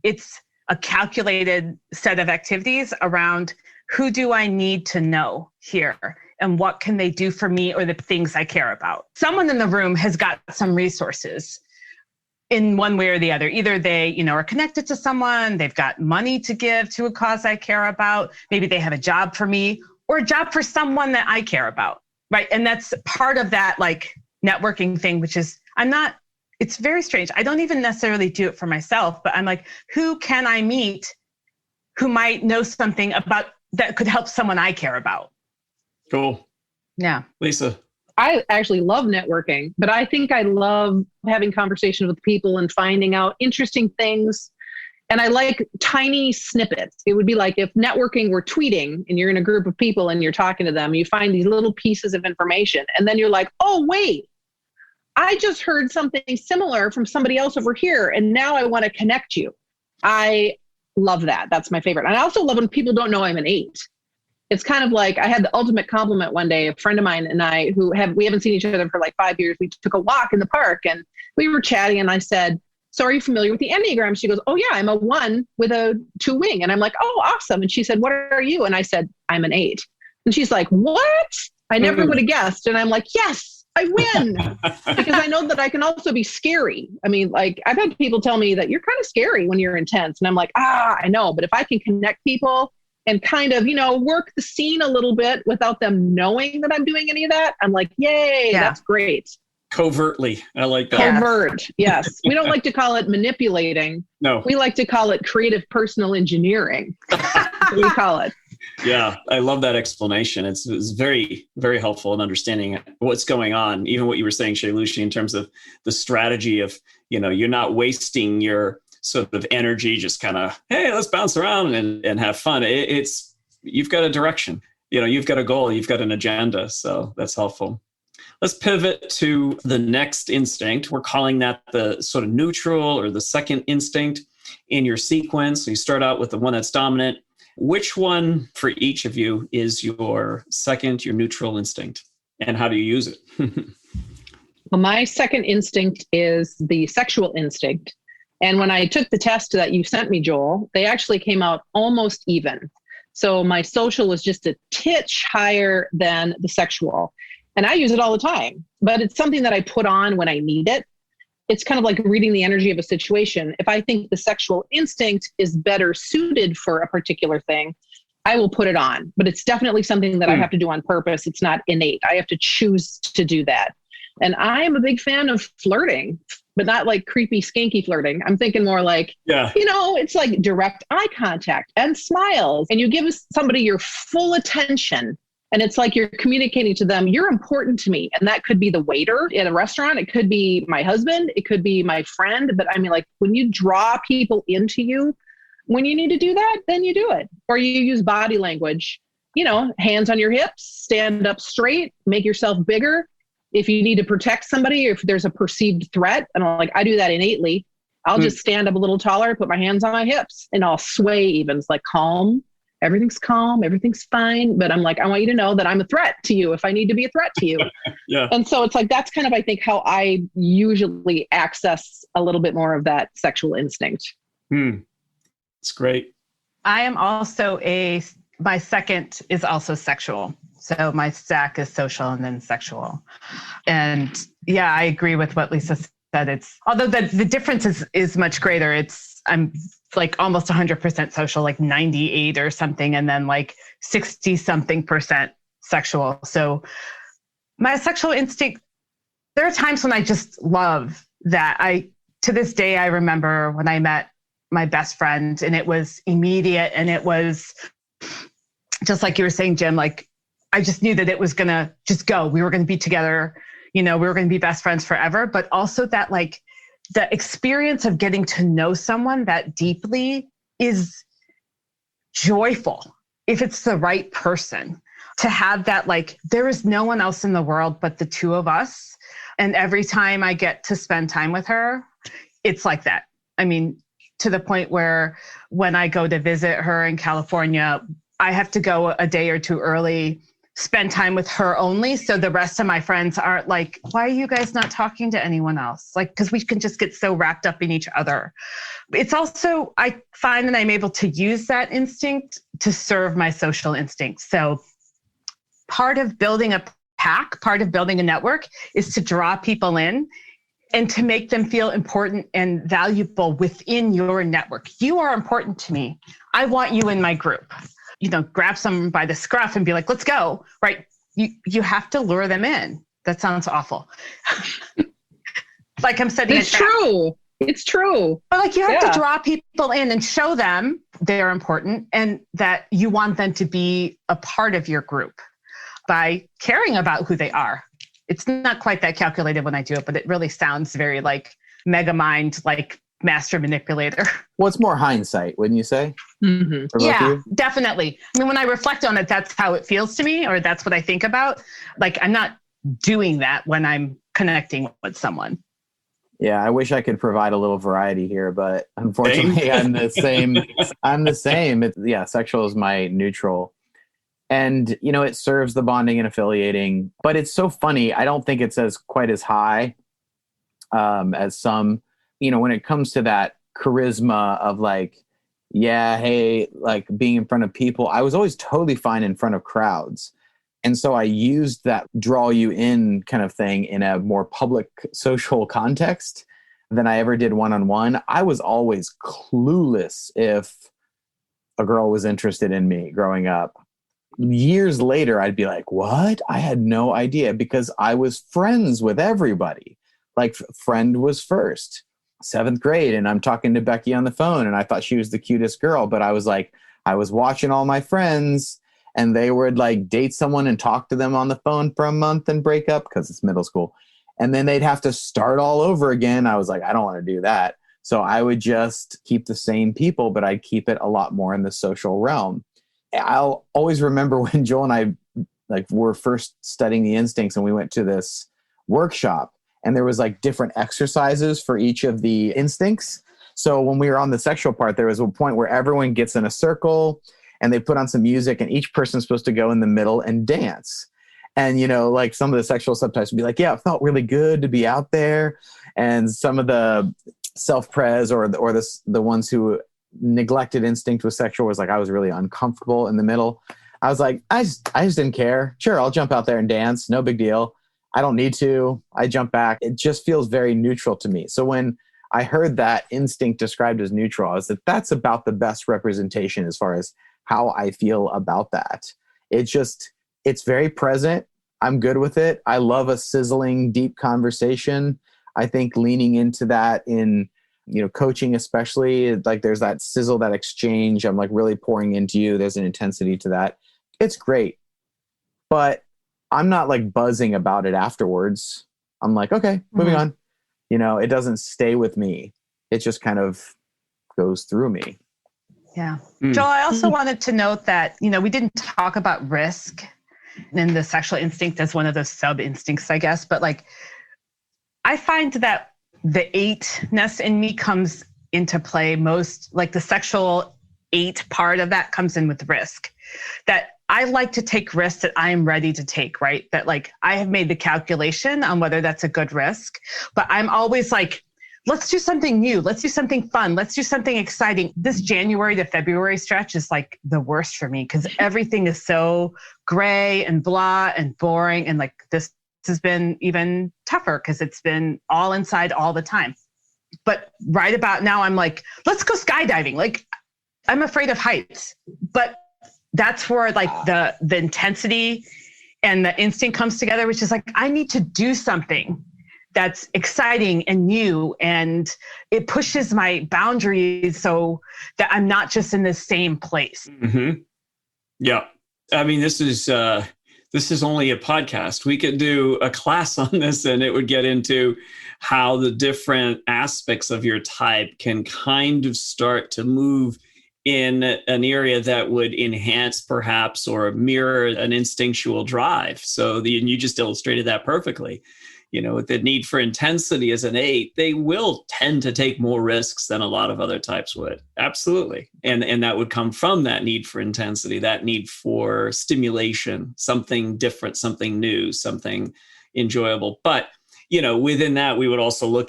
Speaker 4: It's a calculated set of activities around who do I need to know here and what can they do for me or the things I care about. Someone in the room has got some resources in one way or the other. Either they, are connected to someone, they've got money to give to a cause I care about. Maybe they have a job for me or a job for someone that I care about, right? And that's part of that like networking thing, which is it's very strange. I don't even necessarily do it for myself, but I'm like, who can I meet who might know something about that could help someone I care about?
Speaker 2: Cool.
Speaker 4: Yeah.
Speaker 2: Lisa.
Speaker 3: I actually love networking, but I think I love having conversations with people and finding out interesting things. And I like tiny snippets. It would be like if networking were tweeting and you're in a group of people and you're talking to them, you find these little pieces of information. And then you're like, oh, wait, I just heard something similar from somebody else over here. And now I want to connect you. I love that. That's my favorite. And I also love when people don't know I'm an 8. It's kind of like I had the ultimate compliment one day. A friend of mine and I, we haven't seen each other for like 5 years. We took a walk in the park and we were chatting. And I said, so are you familiar with the Enneagram? She goes, oh yeah, I'm a 1 with a 2 wing. And I'm like, oh, awesome. And she said, what are you? And I said, I'm an 8. And she's like, what? I never would have guessed. And I'm like, yes, I win. Because I know that I can also be scary. I mean, like I've had people tell me that you're kind of scary when you're intense. And I'm like, I know. But if I can connect people and kind of, work the scene a little bit without them knowing that I'm doing any of that, I'm like, yay, that's great.
Speaker 2: Covertly. I like that.
Speaker 3: Covert. Yes. We don't like to call it manipulating.
Speaker 2: No.
Speaker 3: We like to call it creative personal engineering. That's what we call it.
Speaker 2: Yeah. I love that explanation. It's very, very helpful in understanding what's going on. Even what you were saying, Shailushi, in terms of the strategy of, you're not wasting your sort of energy, just kind of, hey, let's bounce around and have fun. You've got a direction, you've got a goal, you've got an agenda. So that's helpful. Let's pivot to the next instinct. We're calling that the sort of neutral or the second instinct in your sequence. So you start out with the one that's dominant. Which one for each of you is your second, your neutral instinct? And how do you use it?
Speaker 3: Well, my second instinct is the sexual instinct. And when I took the test that you sent me, Joel, they actually came out almost even. So my social is just a titch higher than the sexual. And I use it all the time, but it's something that I put on when I need it. It's kind of like reading the energy of a situation. If I think the sexual instinct is better suited for a particular thing, I will put it on, but it's definitely something that I have to do on purpose. It's not innate. I have to choose to do that. And I am a big fan of flirting, but not like creepy, skanky flirting. I'm thinking more like, it's like direct eye contact and smiles. And you give somebody your full attention. And it's like you're communicating to them, you're important to me. And that could be the waiter at a restaurant. It could be my husband. It could be my friend. But I mean, like when you draw people into you, when you need to do that, then you do it. Or you use body language, hands on your hips, stand up straight, make yourself bigger. If you need to protect somebody, or if there's a perceived threat, and I do that innately, I'll just stand up a little taller, put my hands on my hips, and I'll sway even. It's like calm. Everything's calm. Everything's fine. But I'm like, I want you to know that I'm a threat to you if I need to be a threat to you.
Speaker 2: Yeah.
Speaker 3: And so it's like, that's kind of, I think, how I usually access a little bit more of that sexual instinct.
Speaker 2: It's great.
Speaker 4: I am also my second is also sexual. So my stack is social and then sexual. And yeah, I agree with what Lisa said. Although the difference is much greater. I'm like almost 100% social, like 98 or something. And then like 60 something percent sexual. So my sexual instinct, there are times when I just love that. To this day, I remember when I met my best friend and it was immediate. And it was just like you were saying, Jim, like, I just knew that it was going to just go. We were going to be together, we were going to be best friends forever. But also that like the experience of getting to know someone that deeply is joyful if it's the right person. To have that, like, there is no one else in the world but the two of us. And every time I get to spend time with her, it's like that. I mean, to the point where when I go to visit her in California, I have to go a day or two early, spend time with her only. So the rest of my friends aren't like, why are you guys not talking to anyone else? Like, because we can just get so wrapped up in each other. It's also, I find that I'm able to use that instinct to serve my social instincts. So part of building a pack, part of building a network is to draw people in and to make them feel important and valuable within your network. You are important to me. I want you in my group. Grab someone by the scruff and be like, let's go, right? You have to lure them in. That sounds awful. Like I'm setting
Speaker 3: It's true. It's true.
Speaker 4: But like you have to draw people in and show them they're important and that you want them to be a part of your group by caring about who they are. It's not quite that calculated when I do it, but it really sounds very like mega mind, like master manipulator.
Speaker 1: Well, it's more hindsight, wouldn't you say?
Speaker 3: Mm-hmm.
Speaker 4: Yeah, definitely. I mean, when I reflect on it, that's how it feels to me, or that's what I think about. Like, I'm not doing that when I'm connecting with someone.
Speaker 1: Yeah, I wish I could provide a little variety here, but unfortunately, I'm the same. I'm the same. Sexual is my neutral. And, it serves the bonding and affiliating, but it's so funny. I don't think it's quite as high as some, when it comes to that charisma of like, like being in front of people. I was always totally fine in front of crowds. And so I used that draw you in kind of thing in a more public social context than I ever did one-on-one. I was always clueless if a girl was interested in me growing up. Years later, I'd be like, what? I had no idea because I was friends with everybody. Like friend was first, 7th grade. And I'm talking to Becky on the phone and I thought she was the cutest girl, but I was watching all my friends and they would like date someone and talk to them on the phone for a month and break up because it's middle school. And then they'd have to start all over again. I was like, I don't want to do that. So I would just keep the same people, but I'd keep it a lot more in the social realm. I'll always remember when Joel and I were first studying the instincts and we went to this workshop and there was like different exercises for each of the instincts. So when we were on the sexual part, there was a point where everyone gets in a circle and they put on some music and each person's supposed to go in the middle and dance. And, like some of the sexual subtypes would be like, yeah, it felt really good to be out there. And some of the self-pres or the ones who neglected instinct with sexual was like, I was really uncomfortable in the middle. I was like, I just didn't care. Sure, I'll jump out there and dance. No big deal. I don't need to. I jump back. It just feels very neutral to me. So when I heard that instinct described as neutral, I was like, that's about the best representation as far as how I feel about that. It's very present. I'm good with it. I love a sizzling, deep conversation. I think leaning into that in, coaching especially, like there's that sizzle, that exchange. I'm like really pouring into you. There's an intensity to that. It's great. But I'm not like buzzing about it afterwards. I'm like, okay, moving on. It doesn't stay with me. It just kind of goes through me.
Speaker 4: Yeah. Joel, I also wanted to note that, we didn't talk about risk and the sexual instinct as one of those sub instincts, I guess. But like, I find that the 8-ness in me comes into play most, like the sexual 8 part of that comes in with risk. That I like to take risks that I am ready to take, right? That like I have made the calculation on whether that's a good risk, but I'm always like, let's do something new. Let's do something fun. Let's do something exciting. This January to February stretch is like the worst for me because everything is so gray and blah and boring. And like this has been even tougher because it's been all inside all the time. But right about now, I'm like, let's go skydiving. Like I'm afraid of heights, but that's where like the intensity and the instinct comes together, which is like, I need to do something that's exciting and new, and it pushes my boundaries so that I'm not just in the same place.
Speaker 2: Mm-hmm. Yeah. I mean, this is only a podcast. We could do a class on this and it would get into how the different aspects of your type can kind of start to move in an area that would enhance perhaps or mirror an instinctual drive. So you just illustrated that perfectly. With the need for intensity as an 8, they will tend to take more risks than a lot of other types would. Absolutely. And that would come from that need for intensity, that need for stimulation, something different, something new, something enjoyable. But, within that, we would also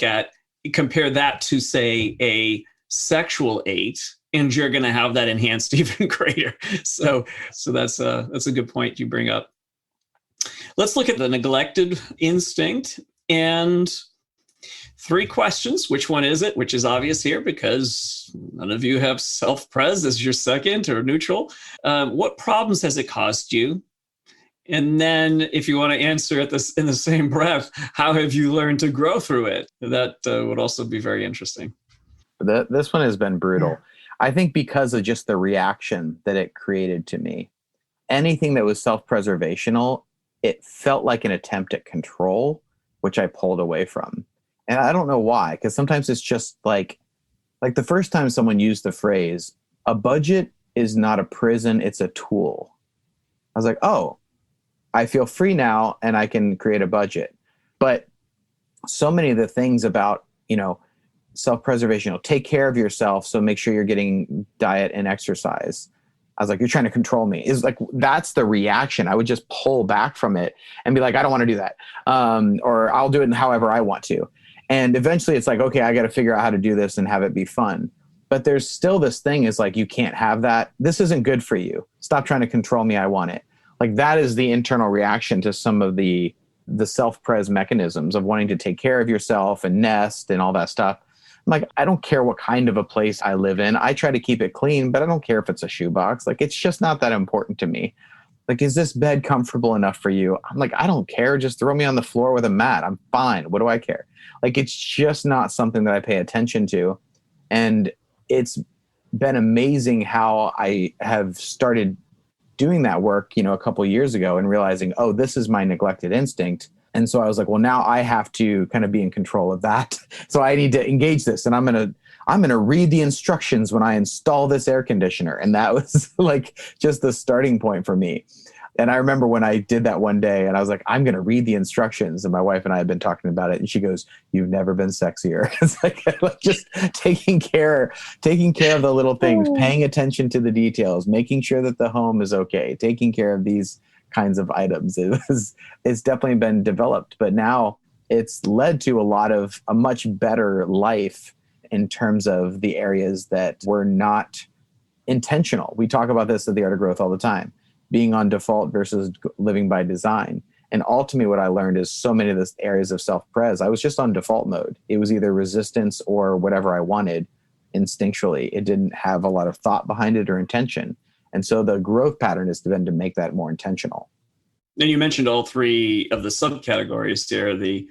Speaker 2: compare that to, say, a sexual 8, and you're going to have that enhanced even greater. So that's a good point you bring up. Let's look at the neglected instinct and 3 questions. Which one is it? Which is obvious here because none of you have self-pres as your second or neutral. What problems has it caused you? And then if you want to answer it in the same breath, how have you learned to grow through it? That would also be very interesting.
Speaker 1: This one has been brutal. Yeah. I think because of just the reaction that it created to me. Anything that was self-preservational, it felt like an attempt at control, which I pulled away from. And I don't know why, because sometimes it's just like the first time someone used the phrase, a budget is not a prison, it's a tool. I was like, oh, I feel free now and I can create a budget. But so many of the things about, self-preservation, take care of yourself. So make sure you're getting diet and exercise. I was like, you're trying to control me. Is like, that's the reaction. I would just pull back from it and be like, I don't want to do that. Or I'll do it however I want to. And eventually it's like, okay, I got to figure out how to do this and have it be fun. But there's still this thing is like, you can't have that. This isn't good for you. Stop trying to control me. I want it. Like that is the internal reaction to some of the self-pres mechanisms of wanting to take care of yourself and nest and all that stuff. I'm like, I don't care what kind of a place I live in. I try to keep it clean, but I don't care if it's a shoebox. Like, it's just not that important to me. Like, is this bed comfortable enough for you? I'm like, I don't care. Just throw me on the floor with a mat. I'm fine. What do I care? Like, it's just not something that I pay attention to. And it's been amazing how I have started doing that work, a couple of years ago and realizing, oh, this is my neglected instinct. And so I was like, well, now I have to kind of be in control of that. So I need to engage this, and I'm going to read the instructions when I install this air conditioner. And that was like just the starting point for me. And I remember when I did that one day and I was like, I'm going to read the instructions. And my wife and I had been talking about it. And she goes, you've never been sexier. It's like just taking care of the little things, paying attention to the details, making sure that the home is okay, taking care of these kinds of items. It's definitely been developed, but now it's led to a much better life in terms of the areas that were not intentional. We talk about this at the Art of Growth all the time, being on default versus living by design. And ultimately what I learned is so many of the areas of self-pres, I was just on default mode. It was either resistance or whatever I wanted instinctually. It didn't have a lot of thought behind it or intention. And so the growth pattern is then to make that more intentional.
Speaker 2: And you mentioned all three of the subcategories there, the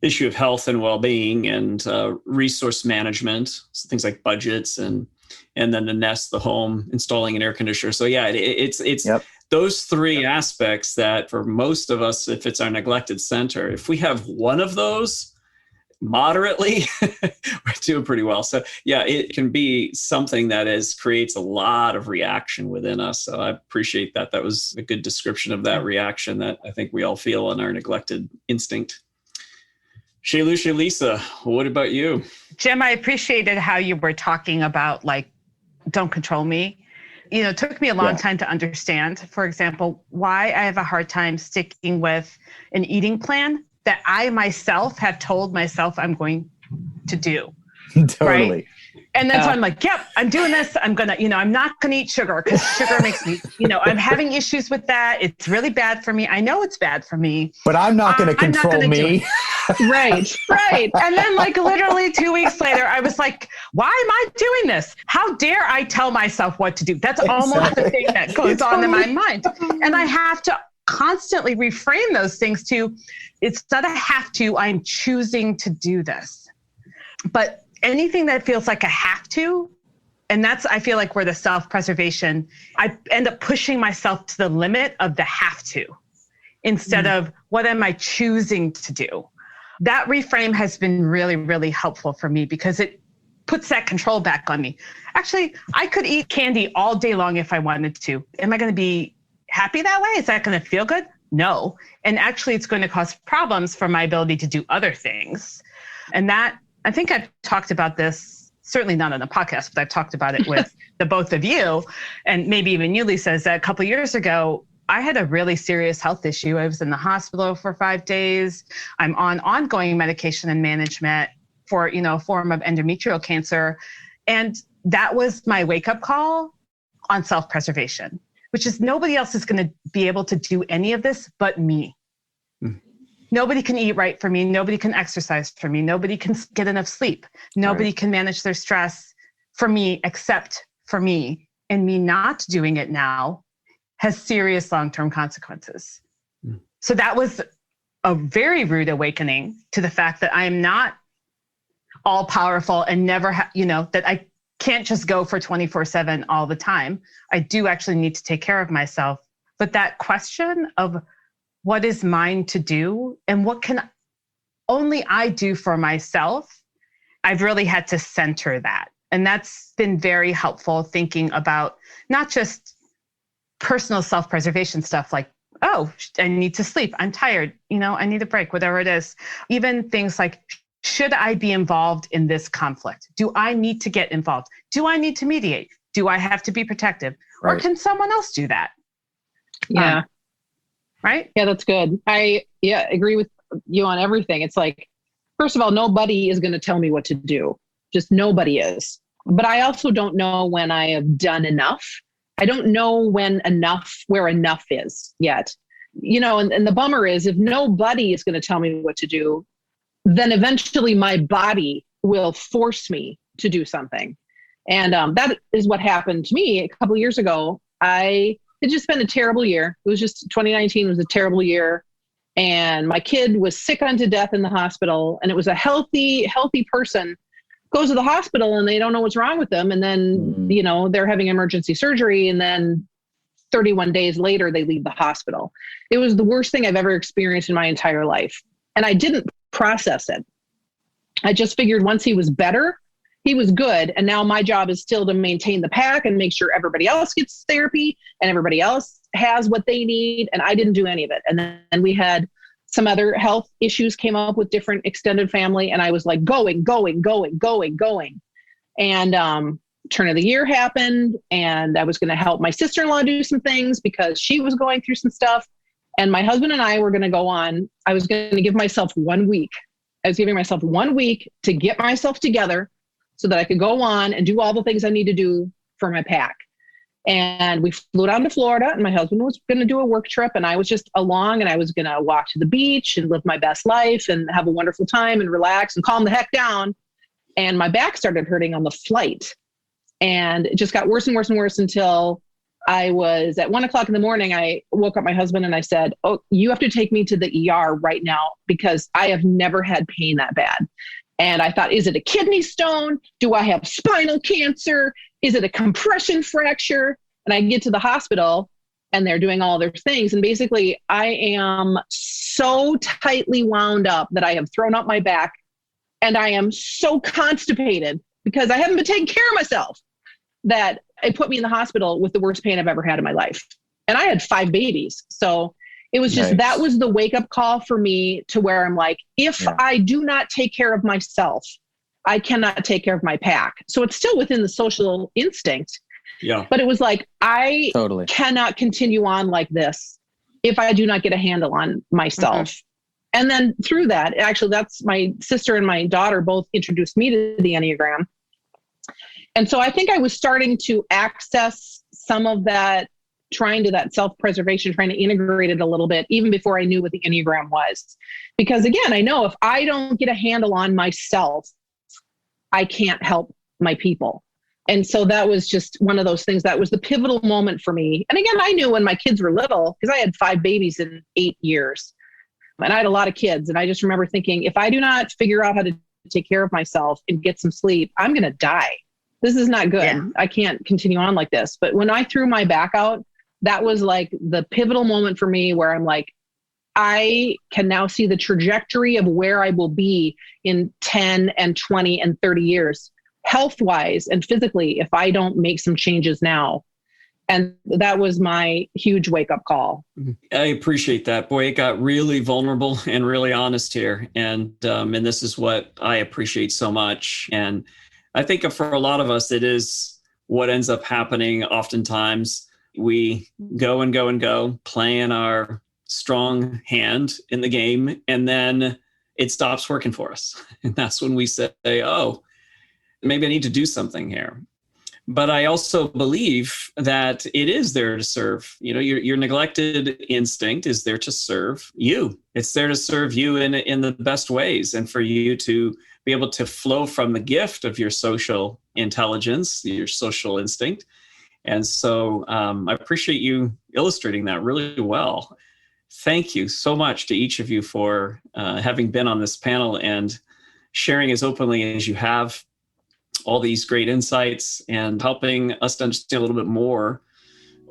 Speaker 2: issue of health and well-being and resource management, so things like budgets and then the nest, the home, installing an air conditioner. So yeah, it's
Speaker 1: Yep.
Speaker 2: those three aspects that for most of us, if it's our neglected center, if we have one of those moderately, we're doing pretty well. So yeah, it can be something that creates a lot of reaction within us. So I appreciate that. That was a good description of that reaction that I think we all feel in our neglected instinct. Shaylucia, Lisa, what about you?
Speaker 4: Jim, I appreciated how you were talking about don't control me. It took me a long time to understand, for example, why I have a hard time sticking with an eating plan that I myself have told myself I'm going to do.
Speaker 1: Totally.
Speaker 4: Right? And then so I'm like, yep, I'm doing this. I'm going to, I'm not going to eat sugar because sugar makes me, I'm having issues with that. It's really bad for me. I know it's bad for me.
Speaker 1: But I'm not going to control me.
Speaker 3: Right.
Speaker 4: And then literally 2 weeks later, I was like, why am I doing this? How dare I tell myself what to do? That's almost the thing that goes on in my mind. And I have to constantly reframe those things to, it's not a have to, I'm choosing to do this. But anything that feels like a have to, and that's, I feel like where the self-preservation, I end up pushing myself to the limit of the have to, instead of what am I choosing to do? That reframe has been really, really helpful for me because it puts that control back on me. Actually, I could eat candy all day long if I wanted to. Am I going to be happy that way? Is that going to feel good? No. And actually, it's going to cause problems for my ability to do other things. And that, I think I've talked about this, certainly not on the podcast, but I've talked about it with the both of you, and maybe even you, Lisa, is that a couple of years ago, I had a really serious health issue. I was in the hospital for 5 days. I'm on ongoing medication and management for, a form of endometrial cancer. And that was my wake-up call on self-preservation, which is nobody else is going to be able to do any of this but me. Nobody can eat right for me. Nobody can exercise for me. Nobody can get enough sleep. Nobody can manage their stress for me except for me. And me not doing it now has serious long-term consequences. So that was a very rude awakening to the fact that I am not all powerful and never, that I can't just go for 24/7 all the time. I do actually need to take care of myself. But that question of what is mine to do and what can only I do for myself, I've really had to center that. And that's been very helpful, thinking about not just personal self-preservation stuff like, oh, I need to sleep, I'm tired, I need a break, whatever it is. Even things like, should I be involved in this conflict? Do I need to get involved? Do I need to mediate? Do I have to be protective? Or can someone else do that?
Speaker 3: Yeah.
Speaker 4: Right?
Speaker 3: Yeah, that's good. I agree with you on everything. It's like, first of all, nobody is going to tell me what to do. Just nobody is. But I also don't know when I have done enough. I don't know where enough is yet. And the bummer is if nobody is going to tell me what to do, then eventually my body will force me to do something. And that is what happened to me a couple of years ago. It just been a terrible year. It was just 2019 was a terrible year. And my kid was sick unto death in the hospital. And it was a healthy person goes to the hospital and they don't know what's wrong with them. And then, they're having emergency surgery. And then 31 days later, they leave the hospital. It was the worst thing I've ever experienced in my entire life. And I didn't process it. I just figured once he was better, he was good. And now my job is still to maintain the pack and make sure everybody else gets therapy and everybody else has what they need. And I didn't do any of it. And then we had some other health issues came up with different extended family. And I was like going. And turn of the year happened. And I was going to help my sister-in-law do some things because she was going through some stuff. And my husband and I were going to go on. I was going to give myself 1 week. I was giving myself 1 week to get myself together so that I could go on and do all the things I need to do for my pack. And we flew down to Florida and my husband was going to do a work trip and I was just along and I was going to walk to the beach and live my best life and have a wonderful time and relax and calm the heck down. And my back started hurting on the flight and it just got worse and worse and worse until I was at 1:00 in the morning. I woke up my husband and I said, "Oh, you have to take me to the ER right now because I have never had pain that bad." And I thought, is it a kidney stone? Do I have spinal cancer? Is it a compression fracture? And I get to the hospital and they're doing all their things. And basically I am so tightly wound up that I have thrown up my back and I am so constipated because I haven't been taking care of myself that it put me in the hospital with the worst pain I've ever had in my life. And I had 5 babies. So it was just, that was the wake up call for me to where I'm like, if I do not take care of myself, I cannot take care of my pack. So it's still within the social instinct. Yeah. But it was like, I cannot continue on like this if I do not get a handle on myself. Mm-hmm. And then through that, actually, that's my sister and my daughter both introduced me to the Enneagram. And so I think I was starting to access some of that, trying to that self-preservation, trying to integrate it a little bit, even before I knew what the Enneagram was. Because again, I know if I don't get a handle on myself, I can't help my people. And so that was just one of those things that was the pivotal moment for me. And again, I knew when my kids were little, because I had 5 babies in 8 years. And I had a lot of kids. And I just remember thinking, if I do not figure out how to take care of myself and get some sleep, I'm going to die. This is not good. Yeah. I can't continue on like this. But when I threw my back out, that was like the pivotal moment for me where I'm like, I can now see the trajectory of where I will be in 10 and 20 and 30 years, health-wise and physically, if I don't make some changes now. And that was my huge wake-up call.
Speaker 2: I appreciate that. Boy, it got really vulnerable and really honest here. And this is what I appreciate so much. And I think for a lot of us, it is what ends up happening oftentimes. We go and go and go, playing our strong hand in the game, and then it stops working for us. And that's when we say, oh, maybe I need to do something here. But I also believe that it is there to serve. You know, your neglected instinct is there to serve you. It's there to serve you in the best ways, and for you to be able to flow from the gift of your social intelligence, your social instinct. And so I appreciate you illustrating that really well. Thank you so much to each of you for having been on this panel and sharing as openly as you have all these great insights and helping us to understand a little bit more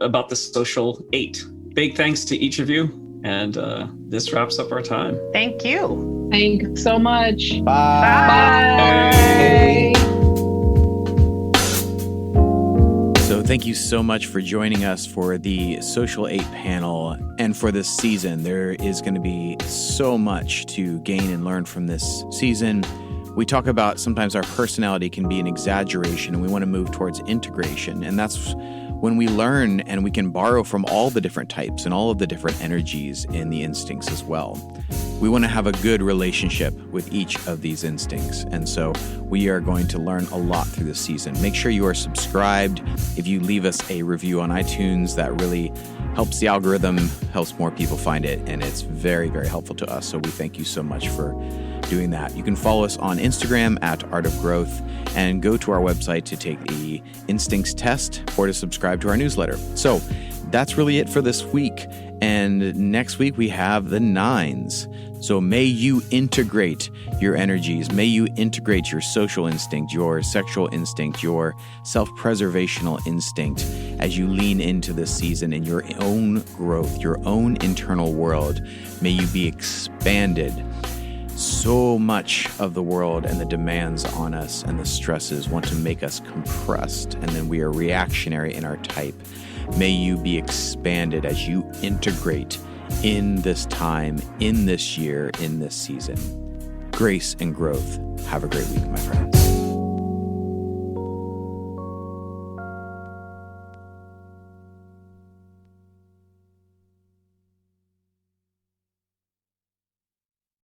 Speaker 2: about the Social 8. Big thanks to each of you. And this wraps up our time.
Speaker 4: Thank you.
Speaker 3: Thanks so much.
Speaker 4: Bye.
Speaker 3: Bye.
Speaker 1: So thank you so much for joining us for the Social 8 panel and for this season. There is going to be so much to gain and learn from this season. We talk about sometimes our personality can be an exaggeration and we want to move towards integration. And that's when we learn and we can borrow from all the different types and all of the different energies in the instincts as well. We want to have a good relationship with each of these instincts. And so we are going to learn a lot through this season. Make sure you are subscribed. If you leave us a review on iTunes, that really helps the algorithm, helps more people find it. And it's very, very helpful to us. So we thank you so much for doing that. You can follow us on Instagram at Art of Growth and go to our website to take the instincts test or to subscribe to our newsletter. So that's really it for this week. And next week we have the 9s. So may you integrate your energies. May you integrate your social instinct, your sexual instinct, your self-preservational instinct as you lean into this season in your own growth, your own internal world. May you be expanded. So much of the world and the demands on us and the stresses want to make us compressed, and then we are reactionary in our type. May you be expanded as you integrate in this time, in this year, in this season. Grace and growth. Have a great week, my friends.